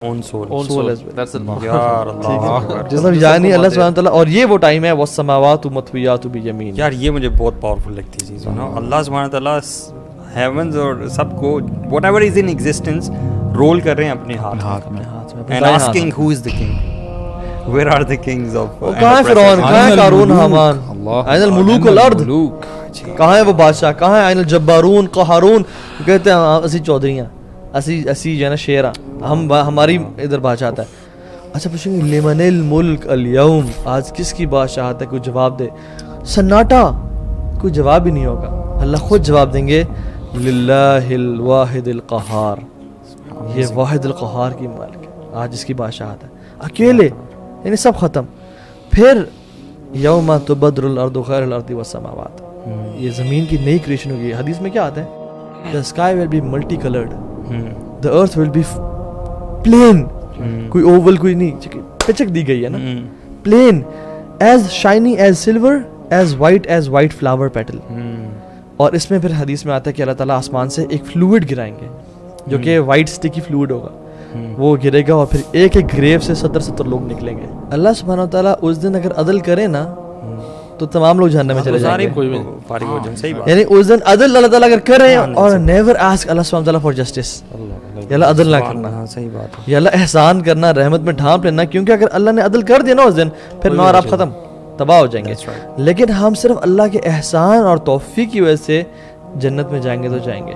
own soul. Own soul as well. That's it. یار اللہ جس یعنی اللہ سبحانہ تعالیٰ, اور یہ وہ ٹائم ہے والسماوات مطویات بیمین. یار یہ مجھے بہت پاورفل لگتی چیز ہے نا. اللہ سبحانہ تعالیٰ ہیونز اور سب کو whatever is in existence rule کر رہے ہیں اپنے ہاتھ میں and asking who is the king, where are the kings of, کہاں ہے فرعون, کہاں ہے قارون حامان, این الملوک الارض, کہاں ہے وہ بادشاہ, کہاں ہے این الجبارون قہارون. کہتے ہیں اسی چودھریاں, اسی جو ہے نا شیر ہماری ادھر بادشاہت ہے. اچھا پوچھیں گے لمن الملک اليوم, آج کس کی بادشاہت ہے, کوئی جواب دے. سناٹا, کوئی جواب ہی نہیں ہوگا. اللہ خود جواب دیں گے للہ الواحد القہار, یہ واحد القہار کی مالک ہے, آج اس کی بادشاہت ہے اکیلے, یعنی سب ختم. پھر یوم تبدل الارض غیر الارض والسماوات, یہ زمین کی نئی کریشن ہوگی. حدیث میں کیا آتا ہے, the sky will be multicolored, the earth will be plain, کوئی اوول کوئی نہیں, پچک دی گئی ہے نا, plain, as shiny as silver, as white flower petal. اور اس میں پھر حدیث میں آتا ہے کہ اللہ تعالیٰ آسمان سے ایک فلوئڈ گرائیں گے جو کہ وائٹ سٹیکی فلوئڈ ہوگا, وہ گرے گا اور پھر ایک ایک گریو سے 70 لوگ نکلیں گے. اللہ سبحانہ وتعالیٰ اس دن اگر عدل کرے نا تو تمام لوگ جہنم میں چلے جائیں گے, فارغ ہو جائیں. صحیح بات. یعنی اس دن عدل اللہ تعالیٰ اگر کرے اور نیور آسک اللہ سبحانہ وتعالیٰ فار جسٹس, یا اللہ عدل نہ کرنا, صحیح بات ہے, یا اللہ احسان کرنا, رحمت میں ڈھانپ لینا, کیونکہ اگر اللہ نے عدل کر دیا نا اس دن, پھر میں اور آپ ختم, تباہ ہو جائیں گے. لیکن ہم صرف اللہ کے احسان اور توفیق کی وجہ سے جنت میں جائیں گے تو جائیں گے.